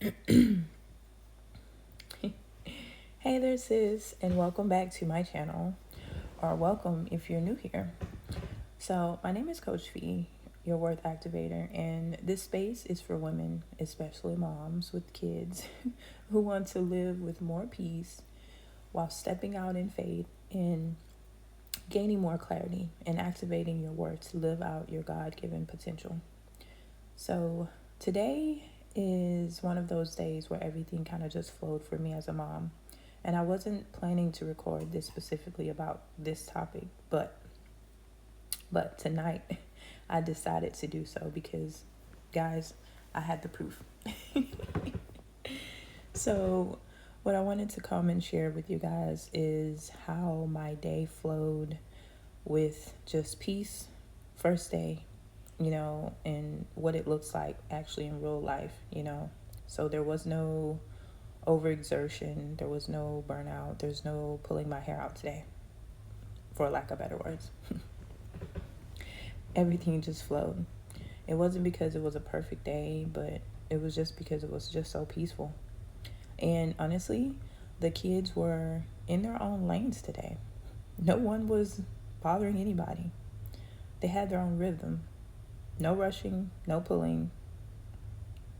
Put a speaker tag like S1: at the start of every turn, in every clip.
S1: Hey there, sis, and welcome back to my channel, or welcome if you're new here. So, my name is Coach Fee, your worth activator, and this space is for women, especially moms with kids, who want to live with more peace while stepping out in faith and gaining more clarity and activating your worth to live out your God given potential. So, today is one of those days where everything kind of just flowed for me as a mom. And I wasn't planning to record this specifically about this topic, but tonight I decided to do so because, guys, I had the proof. So, what I wanted to come and share with you guys is how my day flowed with just peace, first day, and what it looks like actually in real life. So there was no overexertion, there was no burnout, there's no pulling my hair out today, for lack of better words. Everything just flowed. It wasn't because it was a perfect day, but it was just because it was just so peaceful. And honestly, the kids were in their own lanes today. No one was bothering anybody. They had their own rhythm. No rushing, no pulling,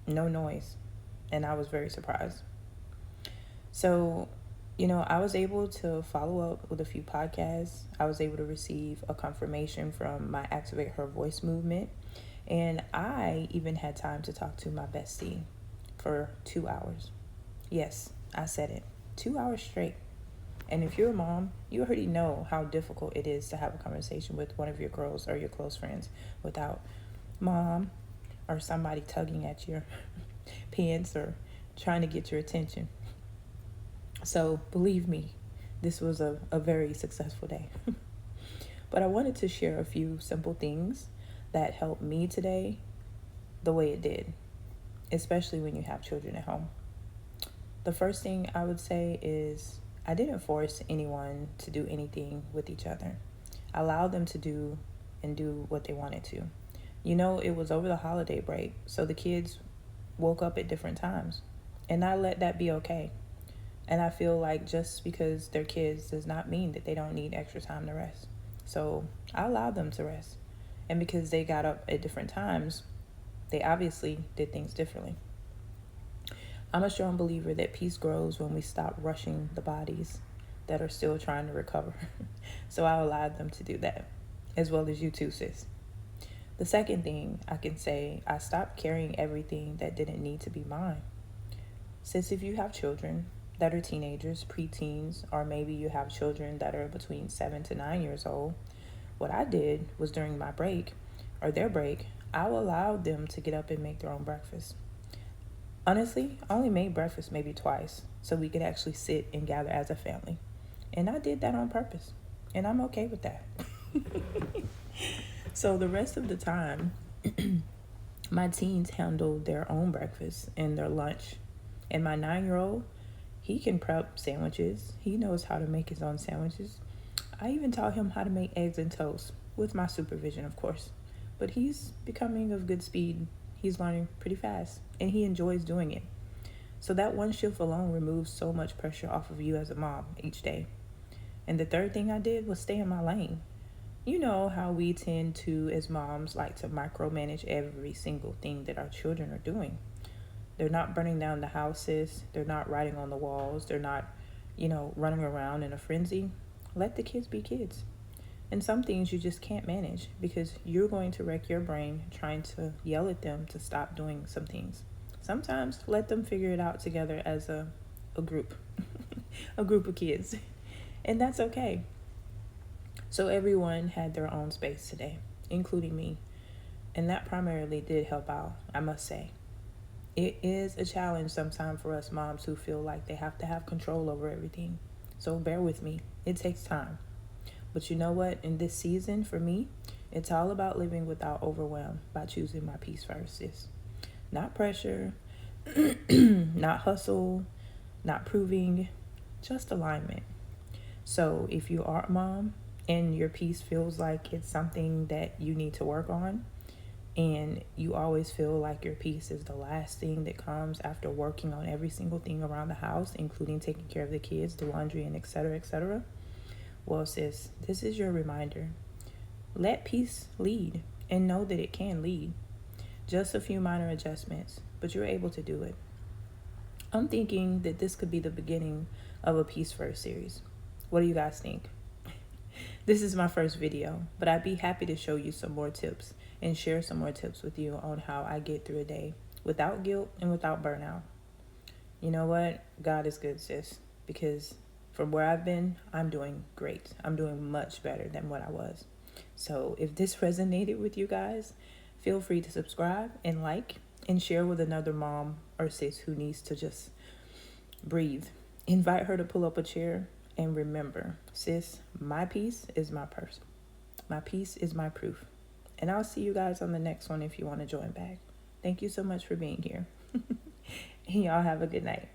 S1: no noise. And I was very surprised. So, I was able to follow up with a few podcasts. I was able to receive a confirmation from my Activate Her Voice movement. And I even had time to talk to my bestie for 2 hours. Yes, I said it. 2 hours straight. And if you're a mom, you already know how difficult it is to have a conversation with one of your girls or your close friends without mom or somebody tugging at your pants or trying to get your attention. So believe me, this was a very successful day. But I wanted to share a few simple things that helped me today the way it did, especially when you have children at home. The first thing I would say is I didn't force anyone to do anything with each other. I allowed them to do what they wanted to. It was over the holiday break, so the kids woke up at different times, and I let that be okay. And I feel like just because they're kids does not mean that they don't need extra time to rest. So I allowed them to rest. And because they got up at different times, they obviously did things differently. I'm a strong believer that peace grows when we stop rushing the bodies that are still trying to recover. So I allowed them to do that, as well as you too, sis. The second thing I can say, I stopped carrying everything that didn't need to be mine. Sis, if you have children that are teenagers, preteens, or maybe you have children that are between 7 to 9 years old, what I did was during my break, or their break, I allowed them to get up and make their own breakfast. Honestly, I only made breakfast maybe twice so we could actually sit and gather as a family. And I did that on purpose. And I'm okay with that. So the rest of the time, my teens handled their own breakfast and their lunch. And my 9-year-old, he can prep sandwiches. He knows how to make his own sandwiches. I even taught him how to make eggs and toast, with my supervision, of course. But he's becoming of good speed. He's learning pretty fast, and he enjoys doing it. So that one shift alone removes so much pressure off of you as a mom each day. And the third thing I did was stay in my lane. You know how we tend to, as moms, like to micromanage every single thing that our children are doing. They're not burning down the houses. They're not writing on the walls. They're not, running around in a frenzy. Let the kids be kids. And some things you just can't manage because you're going to wreck your brain trying to yell at them to stop doing some things. Sometimes let them figure it out together as a group, a group of kids. And that's okay. So everyone had their own space today, including me. And that primarily did help out, I must say. It is a challenge sometimes for us moms who feel like they have to have control over everything. So bear with me. It takes time. But you know what? In this season, for me, it's all about living without overwhelm by choosing my peace first. Sis. Not pressure, not hustle, not proving, just alignment. So if you are a mom and your peace feels like it's something that you need to work on, and you always feel like your peace is the last thing that comes after working on every single thing around the house, including taking care of the kids, the laundry, and etc., etc., well, sis, this is your reminder. Let peace lead and know that it can lead. Just a few minor adjustments, but you're able to do it. I'm thinking that this could be the beginning of a Peace First series. What do you guys think? This is my first video, but I'd be happy to show you some more tips and share some more tips with you on how I get through a day without guilt and without burnout. You know what? God is good, sis, because from where I've been, I'm doing great. I'm doing much better than what I was. So if this resonated with you guys, feel free to subscribe and like and share with another mom or sis who needs to just breathe. Invite her to pull up a chair. And remember, sis, my peace is my purse. My peace is my proof. And I'll see you guys on the next one if you want to join back. Thank you so much for being here. And y'all have a good night.